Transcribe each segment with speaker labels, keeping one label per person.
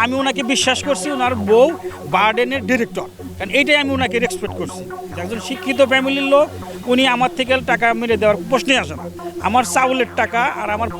Speaker 1: আমি ওনাকে বিশ্বাস করছি, ওনার বউ বার্ডেনের ডিরেক্টর, কারণ এইটাই আমি ওনাকে রেসপেক্ট করছি। একজন শিক্ষিত ফ্যামিলির লোক, উনি আমার থেকে টাকা মেরে দেওয়ার প্রশ্নই আসে না। আমার চাউলের টাকা আর আমার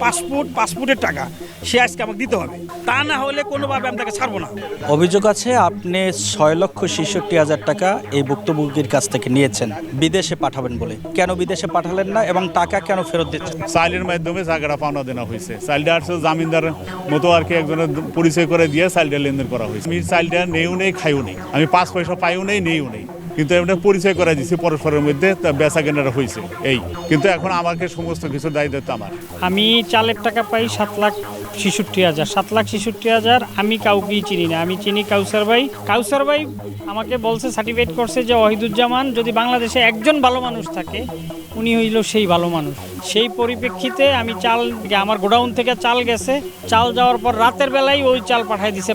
Speaker 1: পাসপোর্টের টাকা সে আজকে আমাকে দিতে হবে, তা না হলে কোনোভাবে আমি তাকে ছাড়বো না।
Speaker 2: অভিযোগ আছে আপনি 6,66,000 টাকা এই ভুক্তভোগীর কাছ থেকে নিয়েছেন বিদেশে পাঠাবেন বলে। কেন বিদেশে পাঠালেন না এবং টাকা কেন ফেরত দিচ্ছেন?
Speaker 3: চাইলের মাধ্যমে জায়গাটা পাওনা দেওয়া হয়েছে। চাইলটা আসছে জামিনদার মতো আর কি, একজনের পরিচয় করে দিয়ে চাইলটা লেনদেন করা হয়েছে। আমি চাইলটা নেইও নেই, খাইও নেই, আমি 5 পয়সা পাইও নেই, নেইও নেই, কিন্তু এটা পরিচয় করে দিচ্ছি পরস্পরের মধ্যে, বেচা কেনাটা হয়েছে এই। কিন্তু এখন আমাকে সমস্ত কিছু দায়িত্ব আমার।
Speaker 4: আমি চালের টাকা পাই 7,66,000, 7,66,000 আমি কাউকেই চিনি না। আমি চিনি কাউসার ভাই। কাউসার ভাই আমাকে বলছে, সার্টিফিকেট করছে যে ওয়াহিদুজ্জামান যদি বাংলাদেশে একজন ভালো মানুষ থাকে উনি হইল সেই ভালো মানুষ। সেই পরিপ্রেক্ষিতে আমি চাল, আমার গোডাউন থেকে চাল গেছে, চাল যাওয়ার পর রাতের বেলায় ওই চাল পাঠাই দিছে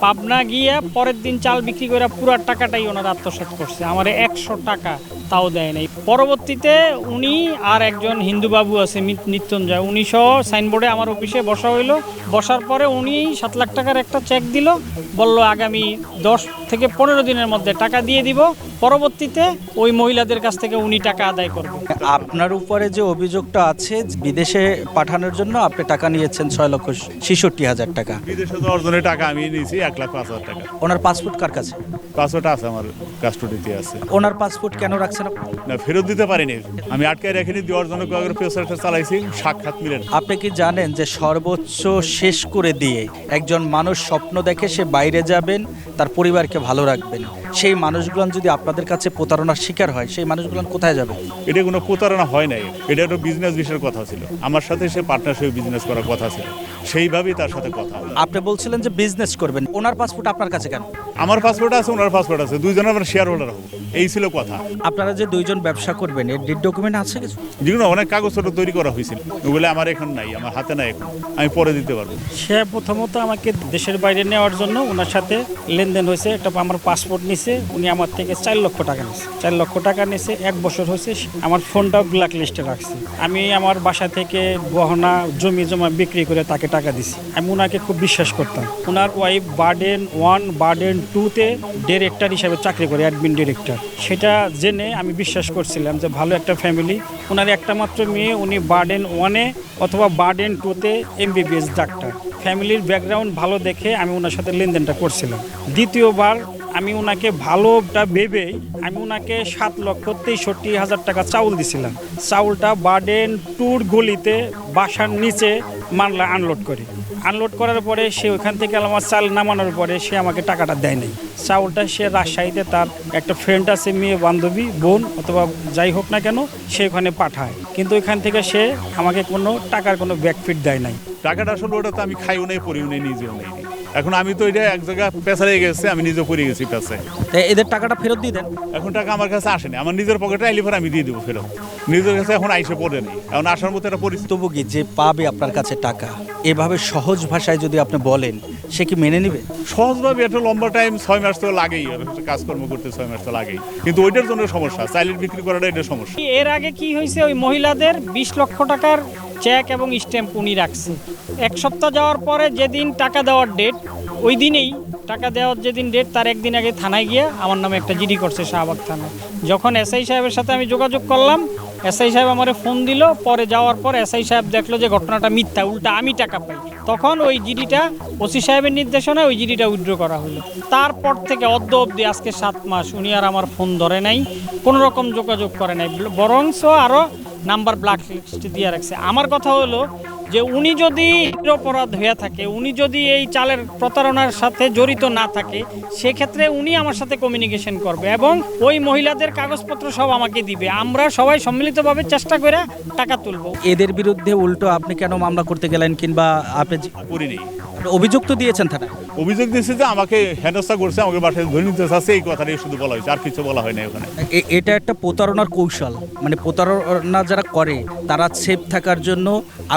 Speaker 4: পাবনা গিয়ে পরের দিন চাল বিক্রি করে পুরো টাকাটাই ওনারা আত্মসাৎ করছে। আমার 100 টাকা তাও দেয় নাই। পরবর্তীতে উনি আর একজন হিন্দু বাবু আছে মৃত্যুঞ্জয়, উনি সহ সাইনবোর্ডে আমার অফিসে বসা হইলো। বসার পরে উনি 7 লাখ টাকার একটা চেক দিল, বলল আগামী 10 থেকে 15 দিনের মধ্যে টাকা দিয়ে দিব। পরবর্তীতে ওই মহিলাদের কাছ থেকে উনি টাকা আদায় করবে।
Speaker 2: আপনার উপরে যে অভিযোগটা আছে বিদেশে পাঠানোর জন্য আপনি টাকা নিয়েছেন 6,66,000 টাকা।
Speaker 3: বিদেশে যাওয়ার জন্য টাকা আমি নিয়েছি 1,05,000 টাকা।
Speaker 2: ওনার পাসপোর্ট কার কাছে?
Speaker 3: পাসপোর্ট আছে আমার কাস্টডিতে আছে।
Speaker 2: ওনার পাসপোর্ট কেন রাখছেন আপনি?
Speaker 3: না, ফেরত দিতে পারিনি, আমি আটকায় রেখেনি, দেওয়ার জন্য প্রচারটা চালাইছি, সাক্ষাৎ মিলেন।
Speaker 2: আপনি কি জানেন যে সর্বোচ্চ শেষ করে দিয়ে একজন মানুষ স্বপ্ন দেখে সে বাইরে যাবেন, তার পরিবারকে ভালো রাখবেন, সেই মানুষগুলো যদি আপনাদের কাছে প্রতারণার শিকার হয় সেই মানুষগুলো কোথায় যাবে?
Speaker 3: এটা কোনো প্রতারণা হয় নাই, এটা একটা বিজনেস বিষয়ের কথা ছিল। আমার সাথে সে পার্টনারশিপ বিজনেস করার কথা ছিল, সেইভাবেই তার সাথে কথা।
Speaker 2: আপনি বলছিলেন যে বিজনেস করবেন, ওনার পাসপোর্ট আপনার কাছে কেন?
Speaker 3: আমার পাসপোর্ট আছে, ওনার পাসপোর্ট আছে, দুইজনের আমরা শেয়ার হোল্ডার হবো, এই ছিল কথা।
Speaker 2: আপনারা যে দুইজন ব্যবসা করবেন এর ডিড ডকুমেন্ট আছে কিছু?
Speaker 3: যেগুলো অনেক কাগজপত্র তৈরি করা হয়েছিল, ওগুলো আমার এখন নাই, আমার হাতে নাই, এখন আমি পরে দিতে পারবো।
Speaker 4: সে প্রথমত আমাকে দেশের বাইরে নেওয়ার জন্য ওনার সাথে লেনদেন হয়েছে। একটা আমার পাসপোর্ট নিছে, উনি আমার থেকে 4 লক্ষ টাকা নিছে। 4 লক্ষ টাকা নিছে, 1 বছর হয়েছে। আমার ফোনটাও ব্ল্যাক লিস্টে রাখছি। আমি আমার বাসা থেকে গহনা জমি জমা বিক্রি করে তাকে টাকা দিছি। আমি ওনাকে খুব বিশ্বাস করতাম। ওনার ওয়াইফ বার্ডেন 1 বার্ডেন 2-তে ডিরেক্টর হিসাবে চাকরি করে, অ্যাডমিন ডিরেক্টর। সেটা জেনে আমি বিশ্বাস করছিলাম যে ভালো একটা ফ্যামিলি। ওনার একটা মাত্র মেয়ে, উনি বার্ডেন 1-এ অথবা বার্ডেন 2-তে MBBS ডাক্তার। ফ্যামিলির ব্যাকগ্রাউন্ড ভালো দেখে আমি ওনার সাথে লেনদেনটা করছিলাম। দ্বিতীয়বার আমি ওনাকে ভালোটা ভেবেই আমি ওনাকে 7,63,000 টাকা চাউল দিছিলাম। চাউলটা বার্ডেন 2-র গলিতে বাসার নিচে মানলা আনলোড করি। আনলোড করার পরে সে ওইখান থেকে আমার চাল নামানোর পরে সে আমাকে টাকাটা দেয় নাই। চাউলটা সে রাজশাহীতে তার একটা ফ্রেন্ড আছে, মেয়ে বান্ধবী বোন অথবা যাই হোক না কেন, সে ওখানে পাঠায়, কিন্তু ওইখান থেকে সে আমাকে কোনো টাকার কোনো ব্যাকফিট দেয় নাই।
Speaker 3: টাকাটা আসলে ওটা তো আমি খাইও নেই, পরিও নেই, নিজেও নেই। এখন আমি তো এটা এক জায়গায় পেছারে গেছে, আমি নিজে পড়ে গেছি পেছায়।
Speaker 2: এদের টাকাটা ফেরত দিয়ে দেন।
Speaker 3: এখন টাকা আমার কাছে আসেনি, আমার নিজের পকেটে আইলে পরে আমি দিয়ে দেবো ফেরত। নিজের কাছে এখন আইসে পড়ে নেই, এখন আসার মতো একটা পরিস্থিতি।
Speaker 2: ভুক্তভোগী যে পাবে আপনার কাছে টাকা, এভাবে সহজ ভাষায় যদি আপনি বলেন সে কি মেনে নেবে?
Speaker 3: সহজভাবে একটা লম্বা টাইম 6 মাস তো লাগেই, কাজকর্ম করতে 6 মাস তো লাগেই, কিন্তু ওইটার জন্য সমস্যা, চাইলের বিক্রি করাটা এটা সমস্যা।
Speaker 4: এর আগে কি হয়েছে, ওই মহিলাদের 20 লক্ষ টাকার চেক এবং স্ট্যাম্প উনি রাখছে। 1 সপ্তাহ যাওয়ার পরে যেদিন টাকা দেওয়ার ডেট, ওই দিনেই টাকা দেওয়ার যেদিন ডেট তার একদিন আগে থানায় গিয়ে আমার নামে একটা জিডি করছে শাহবাগ থানায়। যখন এসআই সাহেবের সাথে আমি যোগাযোগ করলাম, এসআই সাহেব আমারে ফোন দিল। পরে যাওয়ার পর এসআই সাহেব দেখলো যে ঘটনাটা মিথ্যা, উল্টা আমি টাকা পাই। তখন ওই জিডিটা ওসি সাহেবের নির্দেশনায় ওই জিডিটা উইথড্র করা হলো। তারপর থেকে অদ্য আজকে 7 মাস উনি আর আমার ফোন ধরে নাই, কোনো রকম যোগাযোগ করে নাই, বরঞ্চ আরও নাম্বার ব্ল্যাক লিস্ট দিয়ে রাখছে। আমার কথা হলো যে উনি যদি অপরাধ হয়ে থাকে, উনি যদি এই চালের প্রতারণার সাথে জড়িত না থাকে, সেক্ষেত্রে উনি আমার সাথে কমিউনিকেশন করবে এবং ওই মহিলাদের কাগজপত্র সব আমাকে দিবে। আমরা সবাই সম্মিলিতভাবে চেষ্টা করে টাকা তুলব।
Speaker 2: এদের বিরুদ্ধে উল্টো আপনি কেন মামলা করতে গেলেন, কিংবা আপনি
Speaker 3: করিনি?
Speaker 2: অভিযোগ তো দিয়েছেন থানায়।
Speaker 3: অভিযোগ দিয়েছে যে আমাকে হেনস্থা করছে, আমাকে বাসায় ধরে নিতে চাচ্ছে, এই কথাটাই শুধু বলা হয়েছে, আর কিছু বলা হয় না ওখানে।
Speaker 2: এটা একটা প্রতারণার কৌশল, মানে প্রতারণা যারা করে তারা সেফ থাকার জন্য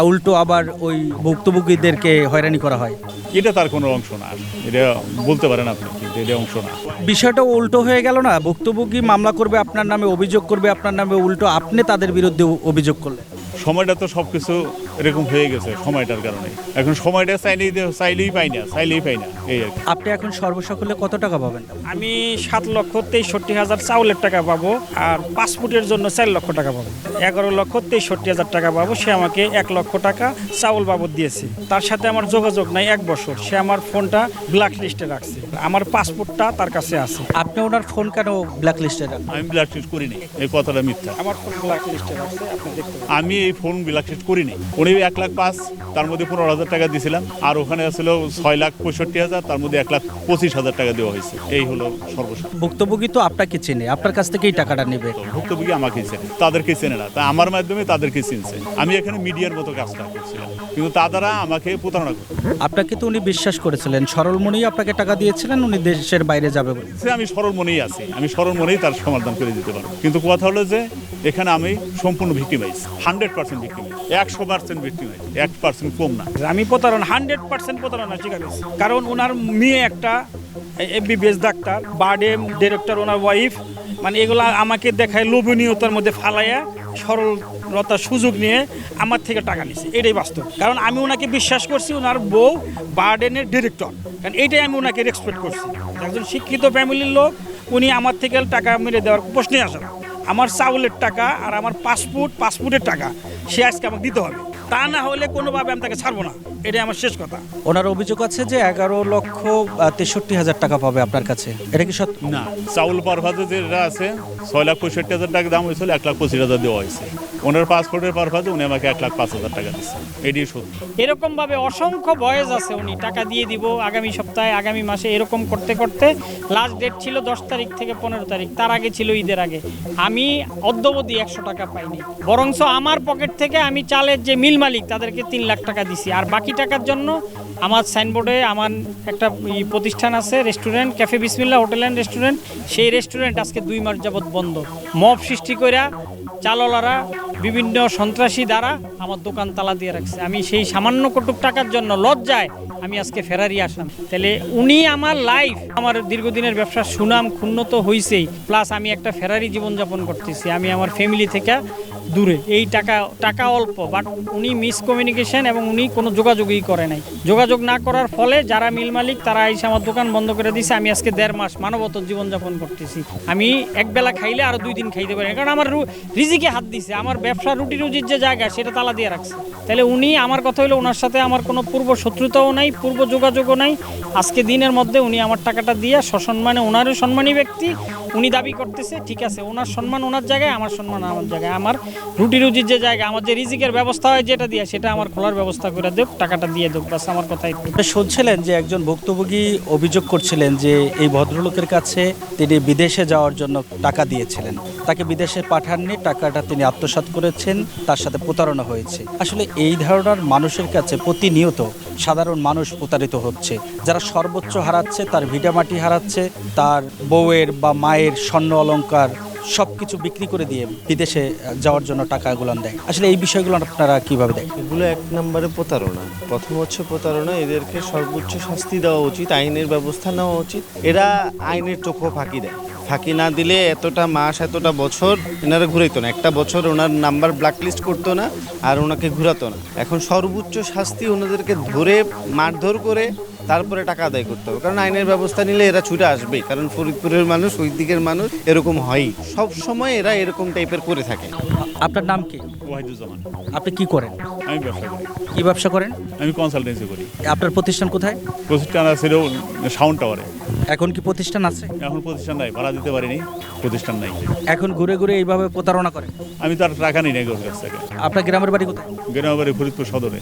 Speaker 2: উল্টো আবার ওই ভুক্তভোগীদেরকে হয়রানি করা হয়।
Speaker 3: এটা তার কোনো অংশ না, এটা বলতে পারেন আপনি, কিন্তু এটা অংশ না।
Speaker 2: বিষয়টা উল্টো হয়ে গেল না? ভুক্তভোগী মামলা করবে আপনার নামে, অভিযোগ করবে আপনার নামে, উল্টো আপনি তাদের বিরুদ্ধে অভিযোগ করলেন।
Speaker 3: সময়টা তো সব কিছু এরকম হয়ে গেছে সময়টার কারণে। এখন সময়টা চাইলেই পাই না এই আর কি।
Speaker 2: আপনি এখন সর্বসকলে কত টাকা পাবেন?
Speaker 4: আমি 7,63,000 চাউলের টাকা পাবো, আর পাসপোর্টের জন্য 4 লক্ষ টাকা পাবো। 11,63,000 টাকা পাবো। সে আমাকে 1 লক্ষ টাকা চাউল বাবদ দিয়েছে। তার সাথে আমার যোগাযোগ নাই 1 বছর। সে আমার ফোনটা ব্ল্যাক লিস্টে রাখছে, আমার পাসপোর্টটা তার কাছে আছে।
Speaker 2: আপনি ওনার ফোন কেন ব্ল্যাক লিস্টে রাখেন?
Speaker 3: আমি ব্ল্যাকলিস্ট করিনি, এই কথাটা মিথ্যা।
Speaker 4: আমার ফোন ব্ল্যাক লিস্টে রাখছে, আপনি দেখতে পারেন।
Speaker 3: আমি এই ফোন ব্ল্যাকলিস্ট করিনি। উনি 1,05,000, তার মধ্যে 15,000 টাকা দিয়েছিলাম, আর ওখানে ছিল 6,65,000, তার মধ্যে 1,25,000 টাকা দেওয়া হয়েছে। এই হলো সর্বশেষ।
Speaker 2: ভুক্তভোগী তো আপনাকে চেনে, আপনার কাছ থেকেই টাকাটা নেবে।
Speaker 3: ভুক্তভোগী আমাকে চেনে, তাদেরকে চেনে না, তা আমার মাধ্যমে তাদেরকে চিনছে। আমি এখানে মিডিয়ার মতো কাজটা করছিলাম, কিন্তু তারা আমাকে প্রতারণা করছে।
Speaker 2: আপনাকে তো উনি বিশ্বাস করেছিলেন, সরল মনেই আপনাকে টাকা দিয়েছিলেন উনি দেশের বাইরে যাবে বলে।
Speaker 3: আমি সরল মনেই আছি, আমি সরল মনেই তার সমাধান করে দিতে পারবো। কিন্তু কথা হলো যে এখানে আমি সম্পূর্ণ ভিক্টিমাইজ, 100% ভিক্টিমাইজ, 100% ভিক্টিমাইজ, 1% কম না।
Speaker 4: আমি 100% প্রতারণা স্বীকার করছি। কারণ ওনার মেয়ে একটা MBBS ডাক্তার, বার্ডেম ডিরেক্টর, ওনার ওয়াইফ, মানে এগুলো আমাকে দেখায় লোভনীয়তার মধ্যে ফালাইয়া সরলতার সুযোগ নিয়ে আমার থেকে টাকা নিছে। এটাই বাস্তব। কারণ আমি ওনাকে বিশ্বাস করছি, ওনার বউ বার্ডেনের ডিরেক্টর, কারণ এইটাই আমি ওনাকে রেসপেক্ট করছি। একজন শিক্ষিত ফ্যামিলির লোক, উনি আমার থেকে টাকা মেরে দেওয়ার প্রশ্নই আসে না। আমার চাউলের টাকা আর আমার পাসপোর্টের টাকা সে আজকে আমাকে দিতে হবে, তা না হলে কোনোভাবে আমি তাকে ছাড়বো না। এটাই আমার শেষ কথা।
Speaker 2: ওনার অভিযোগ আছে যে 11,63,000 টাকা পাবে আপনার কাছে, এটা কি সত্য?
Speaker 3: না, চাউল পারভাজে যেটা আছে 6,65,000 টাকা দাম হয়েছিল, 1,25,000 দেওয়া হয়েছে। ওনার পাসপোর্টের পারভাজে উনি আমাকে 1,05,000 টাকা দিচ্ছে। এটাই সত্যি।
Speaker 5: এরকম ভাবে অসংখ্য বয়েস আছে, উনি টাকা দিয়ে দিব আগামী সপ্তাহে, আগামী মাসে, এরকম করতে করতে লাস্ট ডেট ছিল 10 তারিখ থেকে 15 তারিখ, তার আগে ছিল ঈদের আগে। আমি অদ্যবধি 100 টাকা পাইনি, বরঞ্চ আমার পকেট থেকে আমি চালের যে মিল মালিক তাদেরকে 3 লাখ টাকা দিছি। আর বাকি টাকার জন্য আমার সাইনবোর্ডে আমার একটা প্রতিষ্ঠান আছে, রেস্টুরেন্ট, ক্যাফে বিসমিল্লাহ হোটেল অ্যান্ড রেস্টুরেন্ট, সেই রেস্টুরেন্ট আজকে 2 মাস যাবৎ বন্ধ। মব সৃষ্টি কইরা চালওয়ালারা, বিভিন্ন সন্ত্রাসী দ্বারা আমার দোকান তালা দিয়ে রাখছে। আমি সেই সামান্য কটুক টাকার জন্য লজ্জায় আমি আজকে ফেরারি আসলাম। তাহলে উনি আমার লাইফ, আমার দীর্ঘদিনের ব্যবসার সুনাম ক্ষুণ্ণ তো হয়েছেই, প্লাস আমি একটা ফেরারি জীবনযাপন করতেছি। আমি আমার ফ্যামিলি থেকে দূরে, এই টাকা অল্প, বাট উনি মিসকমিউনিকেশন এবং উনি কোনো যোগাযোগই করে নাই। যোগাযোগ না করার ফলে যারা মিল মালিক তারা এসে আমার দোকান বন্ধ করে দিয়েছে। আমি আজকে 1.5 মাস মানবত জীবনযাপন করতেছি। আমি একবেলা খাইলে আরও 2 দিন খাইতে পারি না, কারণ আমার রিজিকে হাত দিছে। আমার ব্যবসা রুটি রুজির যে জায়গা সেটা তালা দিয়ে রাখছে। তাহলে উনি, আমার কথা হলো ওনার সাথে আমার কোনো পূর্ব শত্রুতাও নাই, পূর্ব যোগাযোগও নাই। আজকে দিনের মধ্যে উনি আমার টাকাটা দিয়ে সসম্মানে, ওনারও সম্মানী ব্যক্তি, উনি দাবি করতেছে ঠিক আছে, ওনার সম্মান ওনার জায়গায়, আমার সম্মান আমার জায়গায়। আমার রুটি রুজির যে জায়গা, আমার যে রিজিকের ব্যবস্থা হয় যেটা দিয়ে, সেটা আমার খোলার ব্যবস্থা করে দেব, টাকাটা দিয়ে দেব, বাস আমার কথাই।
Speaker 2: আপনি শুনছিলেন যে একজন ভুক্তভোগী অভিযোগ করছিলেন যে এই ভদ্রলোকের কাছে তিনি বিদেশে যাওয়ার জন্য টাকা দিয়েছিলেন, তাকে বিদেশে পাঠাননি, টাকাটা তিনি আত্মসাৎ করেছেন, তার সাথে প্রতারণা হয়েছে। আসলে এই ধারণার মানুষের কাছে প্রতিনিয়ত সাধারণ মানুষ প্রতারিত হচ্ছে। যারা সর্বোচ্চ হারাচ্ছে, তার ভিটামাটি হারাচ্ছে, তার বউয়ের বা মায়ের স্বর্ণ অলংকার সব কিছু বিক্রি করে দিয়ে বিদেশে যাওয়ার জন্য টাকাগুলো দেয়। আসলে এই বিষয়গুলো আপনারা কিভাবে দেখেন?
Speaker 6: এগুলো 1 নম্বরে প্রতারণা। প্রথম হচ্ছে প্রতারণা, এদেরকে সর্বোচ্চ শাস্তি দেওয়া উচিত, আইনের ব্যবস্থা নেওয়া উচিত। এরা আইনের চোখও ফাঁকি দেয়। ফাঁকি না দিলে এতটা মাস, এতটা বছর এনারা ঘুরাইতো না। একটা বছর ওনার নাম্বার ব্ল্যাকলিস্ট করতো না, আর ওনাকে ঘুরাতো না। এখন সর্বোচ্চ শাস্তি ওনাদেরকে ধরে মারধর করে তারপরে টাকা আদায় করতে হবে, কারণ আইনের ব্যবস্থা নিলে এরা ছুটে আসবেই। কারণ ফরিদপুরের মানুষ, ওই দিকের মানুষ এরকম হয়ই, সব সময় এরা এরকম টাইপের করে থাকে।
Speaker 2: আপনার নাম কি?
Speaker 3: ওয়াহিদুজ্জামান।
Speaker 2: আপনি কি করেন?
Speaker 3: আমি ব্যবসা করি।
Speaker 2: কি ব্যবসা করেন?
Speaker 3: আমি কনসালটেন্সি করি।
Speaker 2: আপনার প্রতিষ্ঠান কোথায়?
Speaker 3: প্রতিষ্ঠান ছিল সাউন্ড টাওয়ারে।
Speaker 2: এখন কি প্রতিষ্ঠান আছে?
Speaker 3: এখন প্রতিষ্ঠান নাই, ভাড়া দিতে পারিনি, প্রতিষ্ঠান নাই।
Speaker 2: এখন ঘুরে ঘুরে এইভাবে প্রতারণা করেন?
Speaker 3: আমি তার টাকা নিই না ওর কাছ থেকে।
Speaker 2: আপনার গ্রামের বাড়ি কোথায়?
Speaker 3: গ্রামের বাড়ি ফরিদপুর সদরে।